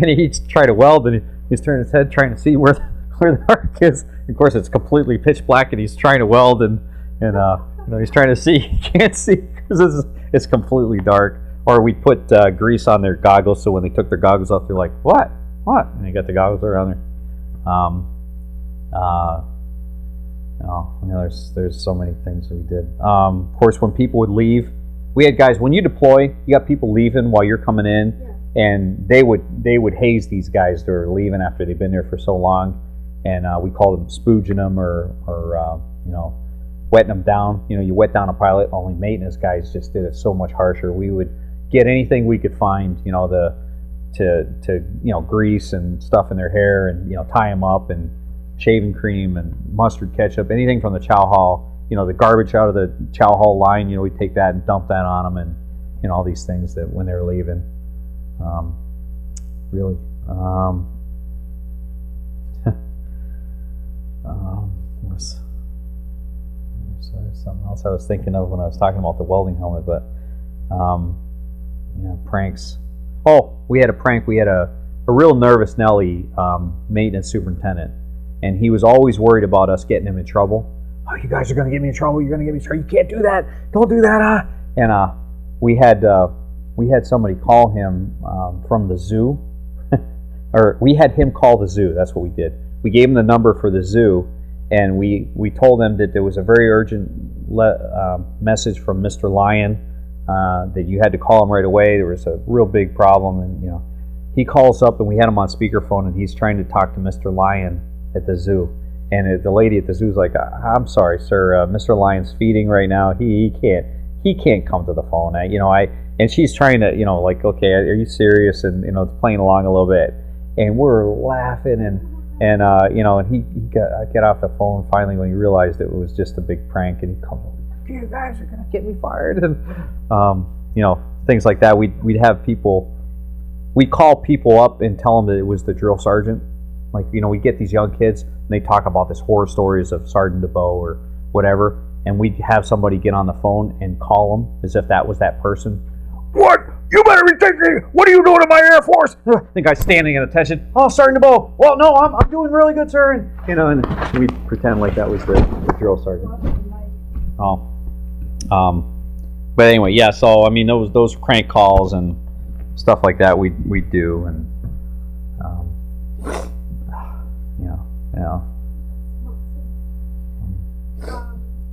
he'd try to weld, and he's turning his head trying to see where the arc is. Of course, it's completely pitch black, and he's trying to weld, and he's trying to see. He can't see because it's completely dark. Or we'd put grease on their goggles, so when they took their goggles off, they're like, "What? What?" And they got the goggles around there. There's so many things that we did. Of course, when people would leave, we had guys. When you deploy, you got people leaving while you're coming in, and they would haze these guys that are leaving after they've been there for so long, and we called them spooging them or wetting them down. You wet down a pilot. Only maintenance guys just did it so much harsher. We would get anything we could find, to grease and stuff in their hair, and tie them up, and shaving cream and mustard ketchup, anything from the chow hall. The garbage out of the chow hall line. We'd take that and dump that on them, and all these things that when they were leaving. Really. There's something else I was thinking of when I was talking about the welding helmet, but Pranks. Oh, we had a prank. We had a real nervous Nelly maintenance superintendent, and he was always worried about us getting him in trouble. Oh, you guys are going to get me in trouble. You're going to get me in trouble. You can't do that. Don't do that. And we had somebody call him from the zoo, or we had him call the zoo. That's what we did. We gave him the number for the zoo, and we told them that there was a very urgent message from Mr. Lion that you had to call him right away. There was a real big problem, and he calls up, and we had him on speakerphone, and he's trying to talk to Mr. Lion at the zoo. And the lady at the zoo is like, "I'm sorry, sir. Mr. Lion's feeding right now. He can't come to the phone." And she's trying to, like, okay, are you serious? And it's playing along a little bit, and we're laughing, and he got off the phone finally when he realized it was just a big prank, and he comes over, "You guys are gonna get me fired," and things like that. We'd have people, we'd call people up and tell them that it was the drill sergeant. Like, we get these young kids, and they talk about this horror stories of Sergeant DeBow or whatever, and we'd have somebody get on the phone and call them as if that was that person. "What? You better be thinking, what are you doing in my Air Force?" The guy's standing at attention. "Oh, Sergeant DeBow. Well, no, I'm doing really good, sir." And we'd pretend like that was the drill sergeant. But anyway, yeah. So those crank calls and stuff like that we'd do, and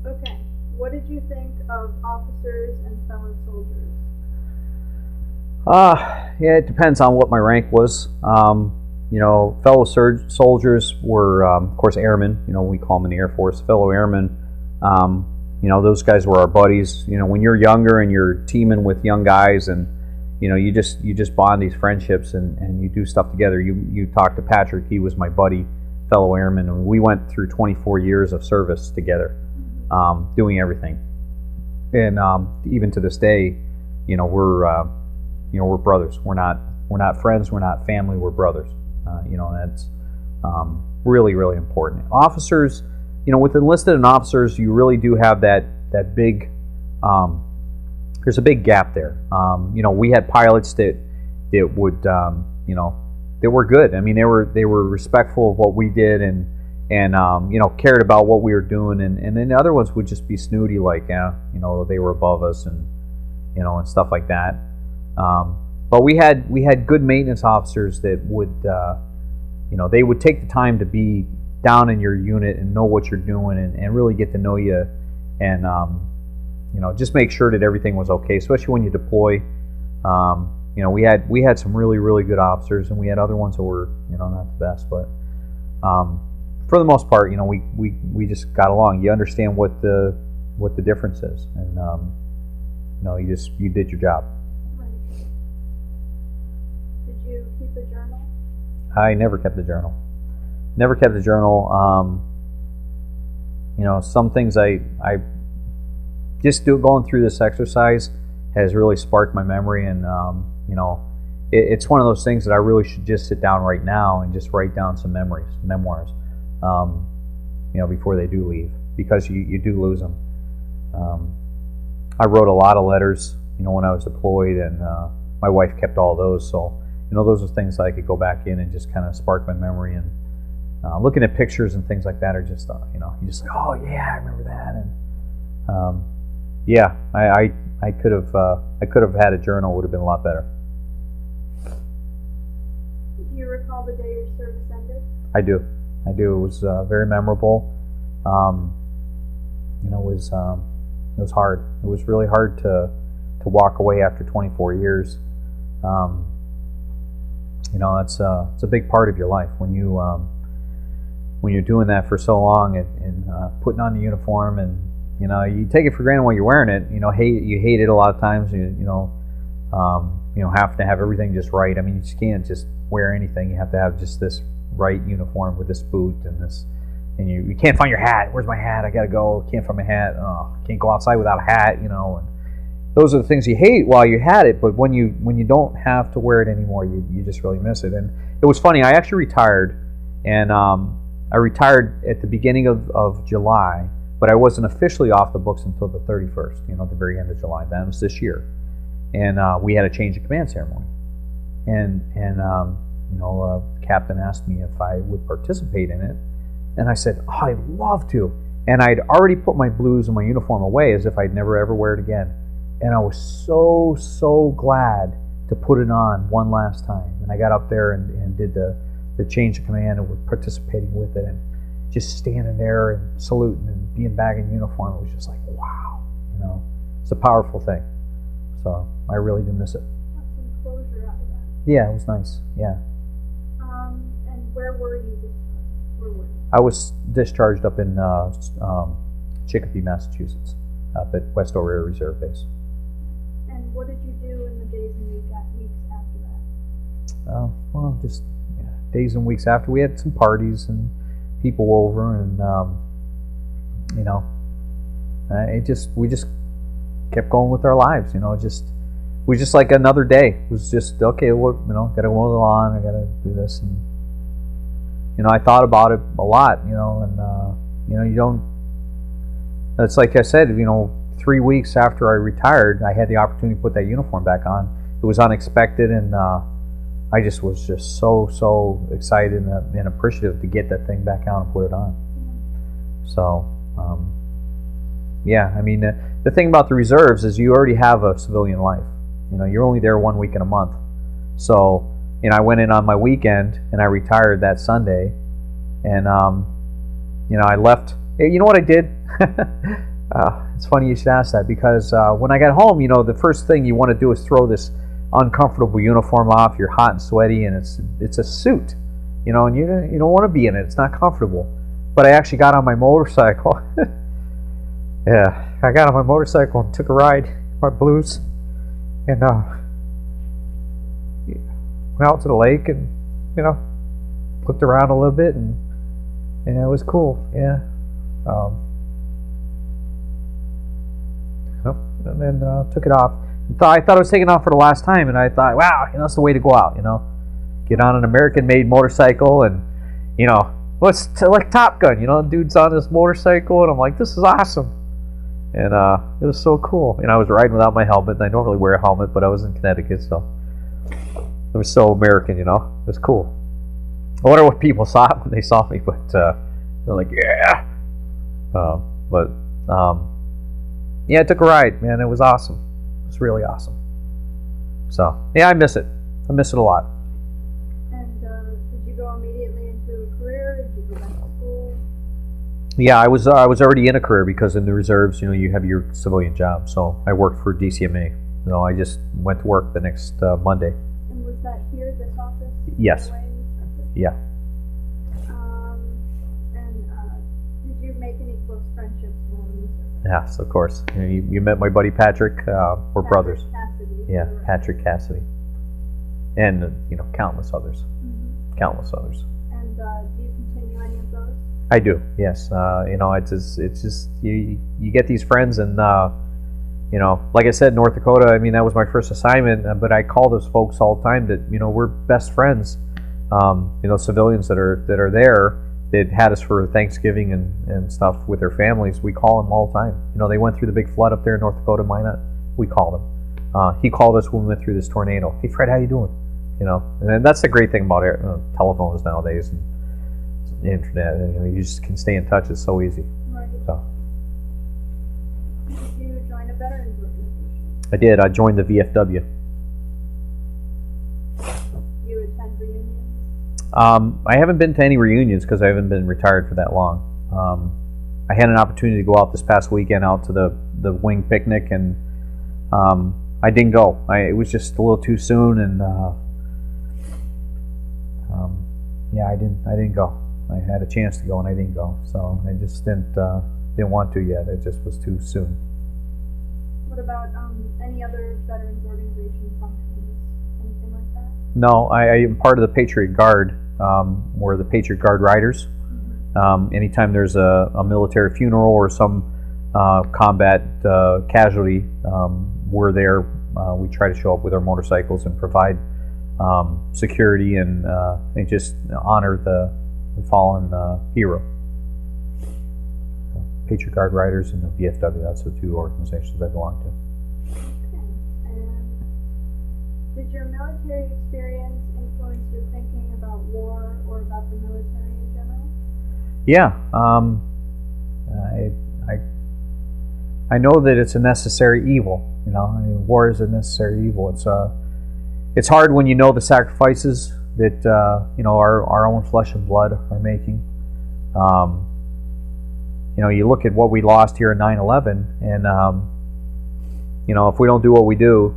Okay. What did you think of officers and fellow soldiers? Yeah, it depends on what my rank was. Fellow soldiers were, of course, airmen. We call them in the Air Force, fellow airmen. Those guys were our buddies. When you're younger and you're teaming with young guys, and you just bond these friendships, and you do stuff together. You talk to Patrick. He was my buddy, fellow airman, and we went through 24 years of service together, doing everything. And even to this day, we're brothers. We're not friends. We're not family. We're brothers. That's really, really important. Officers, with enlisted and officers, you really do have that big. There's a big gap there. We had pilots that would, that were good. They were respectful of what we did, and cared about what we were doing, and then the other ones would just be snooty, like, they were above us, and and stuff like that. But we had good maintenance officers that would, they would take the time to be down in your unit and know what you're doing, and really get to know you, and just make sure that everything was okay, especially when you deploy. We had some really, really good officers, and we had other ones that were not the best, but for the most part, we just got along. You understand what the difference is, and you did your job. Did you keep a journal? I never kept a journal. Never kept a journal. Some things I just going through this exercise has really sparked my memory, and it's one of those things that I really should just sit down right now and just write down some memoirs, before they do leave, because you do lose them. I wrote a lot of letters, when I was deployed, and my wife kept all those, so those are things that I could go back in and just kind of spark my memory, and looking at pictures and things like that are just you just like, oh yeah, I remember that, and yeah, I could have had a journal. Would have been a lot better. Do you recall the day your service ended? I do. It was very memorable. It was hard. It was really hard to walk away after 24 years. It's a big part of your life when you're doing that for so long, and putting on the uniform, and you take it for granted when you're wearing it. You hate it a lot of times. Have to have everything just right. You just can't just wear anything. You have to have just this right uniform with this boot and this. And you can't find your hat. Where's my hat? I gotta go. Can't find my hat. Oh, can't go outside without a hat. And those are the things you hate while you had it. But when you don't have to wear it anymore, you just really miss it. And it was funny. I actually retired, and I retired at the beginning of July. But I wasn't officially off the books until the 31st, the very end of July. That was this year. and we had a change of command ceremony, and the captain asked me if I would participate in it, and I said, oh, I'd love to. And I'd already put my blues and my uniform away as if I'd never ever wear it again. And I was so glad to put it on one last time. And I got up there and did the change of command and was participating with it, and just standing there and saluting and being back in uniform. It was just like, wow, it's a powerful thing. So I really do miss it. Got some closure out of that. Yeah, it was nice. Yeah. And where were you discharged? Where were you? I was discharged up in Chicopee, Massachusetts, up at Westover Air Reserve Base. And what did you do in the days and weeks after that? Well, just days and weeks after, we had some parties and people over, and we just kept going with our lives. It was just like another day. It was just okay. Well, gotta mow the lawn. I gotta do this, and I thought about it a lot. And you don't. It's like I said. 3 weeks after I retired, I had the opportunity to put that uniform back on. It was unexpected, and I just was so excited and appreciative to get that thing back on and put it on. So, yeah, I mean, the thing about the reserves is you already have a civilian life. You're only there 1 week in a month. So, I went in on my weekend and I retired that Sunday, and I left. You know what I did? It's funny you should ask that, because when I got home, the first thing you want to do is throw this uncomfortable uniform off. You're hot and sweaty, and it's a suit, and you don't want to be in it. It's not comfortable. But I actually got on my motorcycle. Yeah, I got on my motorcycle and took a ride, my blues, and went out to the lake and looked around a little bit, and it was cool. Yeah. And then took it off. I thought I was taking off for the last time, and I thought, wow, that's the way to go out. Get on an American-made motorcycle, and it's like Top Gun. Dude's on this motorcycle, and I'm like, this is awesome. And it was so cool. I was riding without my helmet, and I don't really wear a helmet, but I was in Connecticut, so it was so American. It was cool. I wonder what people thought when they saw me, but they're like, yeah. Yeah, I took a ride, man. It was awesome. It was really awesome. So, yeah, I miss it. I miss it a lot. And did you go immediately into a career? Did you go back to school? Yeah, I was already in a career, because in the reserves, you have your civilian job. So I worked for DCMA. I just went to work the next Monday. And was that here, this office? Yes. Yeah. And did you make any close friendships while in the service? Yes, of course. You met my buddy Patrick. We're brothers. Cassidy. Yeah, Patrick Cassidy, and countless others. Mm-hmm. Countless others. And do you continue any of those? I do. Yes. It's just you get these friends, and like I said, North Dakota. I mean, that was my first assignment, but I call those folks all the time that we're best friends. Civilians that are there. That had us for Thanksgiving and stuff with their families. We call them all the time. They went through the big flood up there in North Dakota, Minot. We call them. He called us when we went through this tornado. Hey, Fred, how you doing? And then that's the great thing about telephones nowadays and the internet. You just can stay in touch. It's so easy. Right. So. Did you join a veterans organization? I did. I joined the VFW. You attend reunions? I haven't been to any reunions because I haven't been retired for that long. I had an opportunity to go out this past weekend out to the wing picnic, and I didn't go. It was just a little too soon, and yeah, I didn't go. I had a chance to go, and I didn't go. So I just didn't want to yet. It just was too soon. What about any other veterans organization functions? Anything like that? No, I am part of the Patriot Guard. We're the Patriot Guard Riders. Mm-hmm. Anytime there's a military funeral or some combat casualty, we're there. We try to show up with our motorcycles and provide security and just honor the fallen hero. Patriot Guard Riders and the VFW, that's the two organizations I belong to. Okay. And Did your military experience influence your thinking about war or about the military in general? Yeah, I know that it's a necessary evil. You know, I mean, war is a necessary evil. It's hard when you know the sacrifices that you know our own flesh and blood are making. You know, you look at what we lost here in 9/11, and you know, if we don't do what we do,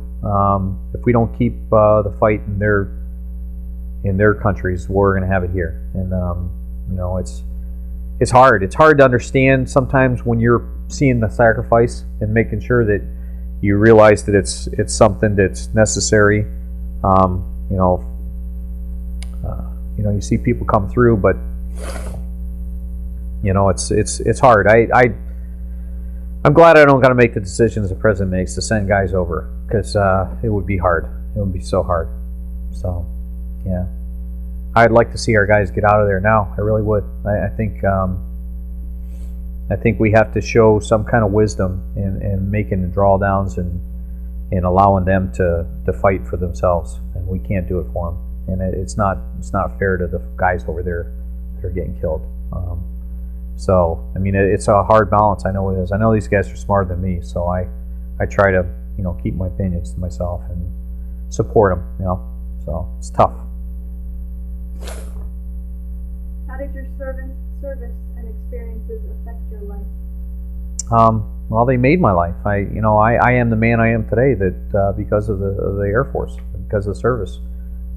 if we don't keep the fight in their countries, we're going to have it here. And you know, it's hard. It's hard to understand sometimes when you're seeing the sacrifice and making sure that you realize that it's something that's necessary. You know, you see people come through, but you know, it's hard. I'm glad I don't got to make the decisions the president makes to send guys over, because it would be hard. It would be so hard. So, yeah, I'd like to see our guys get out of there now. I really would. I think we have to show some kind of wisdom in making the drawdowns and allowing them to fight for themselves, and we can't do it for them. And it's not fair to the guys over there that are getting killed. So, I mean, it's a hard balance. I know it is. I know these guys are smarter than me, so I try to, you know, keep my opinions to myself and support them, you know. So, it's tough. How did your service and experiences affect your life? Well, they made my life. I am the man I am today that because of the Air Force, because of the service.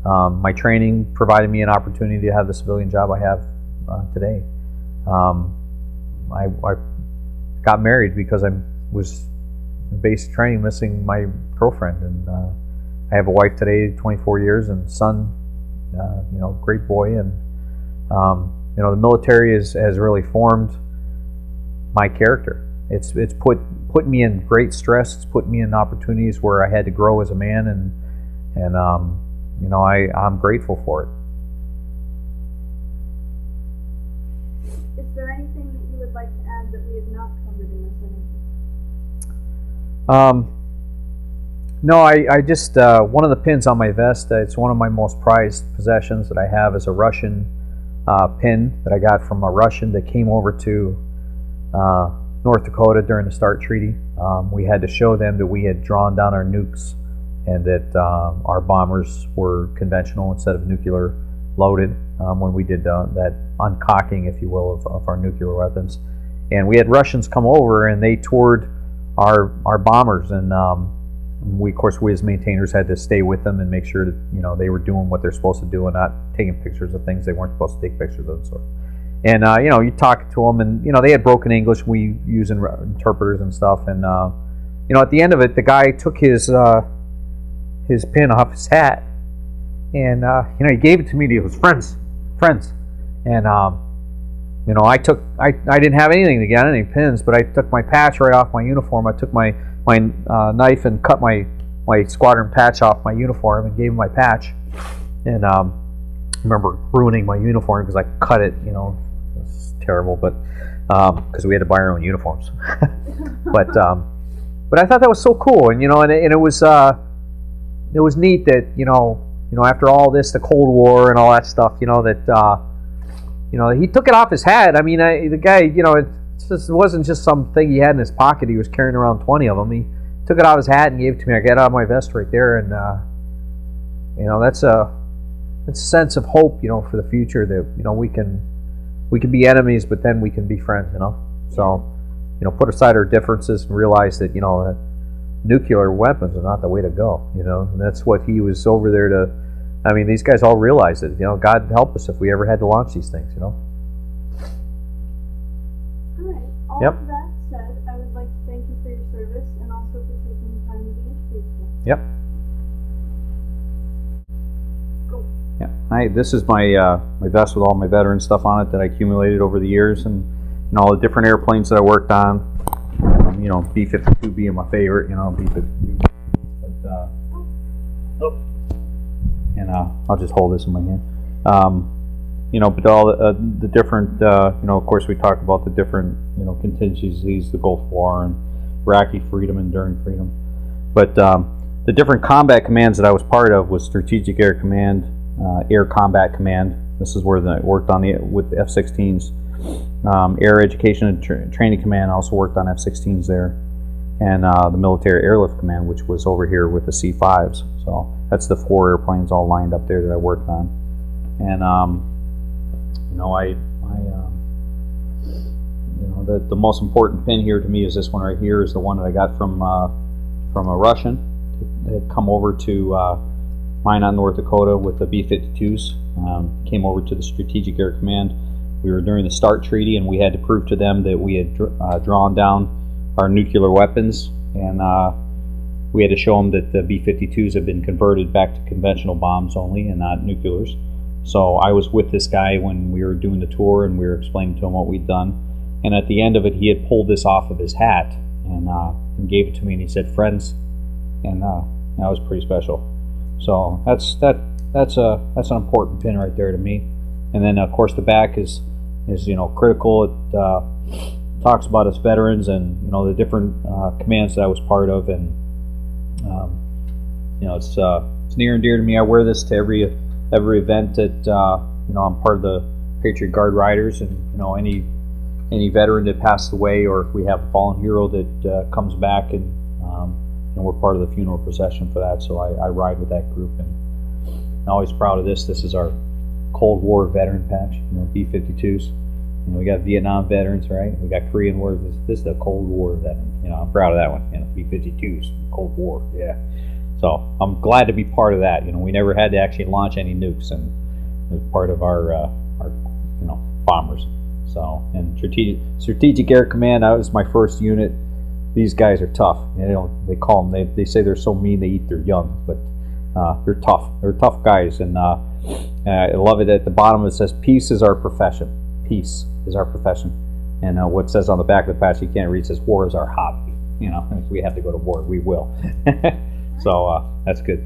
My training provided me an opportunity to have the civilian job I have today. I got married because I was in basic training missing my girlfriend, and I have a wife today, 24 years, and son, you know, great boy. And you know, the military has really formed my character. It's put me in great stress. It's put me in opportunities where I had to grow as a man, and you know, I'm grateful for it. Is there anything that you would like to add that we have not covered in this interview? No, I just one of the pins on my vest. It's one of my most prized possessions that I have is a Russian pin that I got from a Russian that came over to North Dakota during the START treaty. We had to show them that we had drawn down our nukes and that our bombers were conventional instead of nuclear loaded when we did that uncocking, if you will, of our nuclear weapons. And we had Russians come over and they toured our bombers, and we, of course, we as maintainers had to stay with them and make sure that, you know, they were doing what they're supposed to do and not taking pictures of things they weren't supposed to take pictures of. And you know, you talk to them, and you know, they had broken English. We using interpreters and stuff. And you know, at the end of it, the guy took his pin off his hat, and you know, he gave it to me to his friends. And you know, I didn't have anything to get any pins, but I took my patch right off my uniform. I took my knife and cut my squadron patch off my uniform and gave him my patch. And I remember ruining my uniform because I cut it. You know, it's terrible, but because we had to buy our own uniforms. but I thought that was so cool, and you know, and it was neat that you know after all this, the Cold War and all that stuff, you know, that you know, he took it off his hat. I mean, the guy, you know, it wasn't just something he had in his pocket. He was carrying around 20 of them. He took it off his hat and gave it to me. I got it out of my vest right there, and you know, that's a sense of hope, you know, for the future, that you know we can be enemies, but then we can be friends, you know. So, you know, put aside our differences and realize that, you know, that nuclear weapons are not the way to go, you know. And that's what he was over there to. I mean, these guys all realize it. You know, God help us if we ever had to launch these things, you know. All right. All Yep. of that said, I would like to thank you for your service and also for taking the time to be interviewed today. Yep. Cool. Yeah. This is my my vest with all my veteran stuff on it that I accumulated over the years, and you know, all the different airplanes that I worked on. You know, B-52 being my favorite. You know, B-52. But and I'll just hold this in my hand. You know, but all the different, you know, of course we talked about the different, you know, contingencies, the Gulf War and Iraqi freedom, enduring freedom. But the different combat commands that I was part of was Strategic Air Command, Air Combat Command. This is where I worked on with the F-16s. Air Education and Training Command, I also worked on F-16s there. And the Military Airlift Command, which was over here with the C-5s. So that's the 4 airplanes all lined up there that I worked on. And the most important pin here to me is this one right here. Is the one that I got from a Russian. They had come over to Minot, North Dakota with the B-52s. Came over to the Strategic Air Command. We were during the START Treaty, and we had to prove to them that we had drawn down our nuclear weapons, and we had to show them that the B-52s have been converted back to conventional bombs only and not nuclears. So I was with this guy when we were doing the tour, and we were explaining to him what we'd done. And at the end of it, he had pulled this off of his hat and gave it to me, and he said, "Friends," and that was pretty special. So that's an important pin right there to me. And then of course the back is critical. It talks about us veterans and the different commands that I was part of, and it's near and dear to me. I wear this to every event that I'm part of the Patriot Guard Riders, and any veteran that passed away, or if we have a fallen hero that comes back, and we're part of the funeral procession for that. So I ride with that group, and I'm always proud of this. This is our Cold War veteran patch, B-52s. We got Vietnam veterans, right? We got Korean War. This is the Cold War veteran. I'm proud of that one. B-52s, Cold War, yeah. So I'm glad to be part of that. We never had to actually launch any nukes, and it was part of our bombers. So, and Strategic Air Command, that was my first unit. These guys are tough. They call them. They say they're so mean they eat their young, but they're tough. They're tough guys, and I love it. At the bottom it says, "Peace is our profession." Peace is our profession. And what it says on the back of the patch, you can't read, says, "War is our hobby." If we have to go to war, we will. So that's good.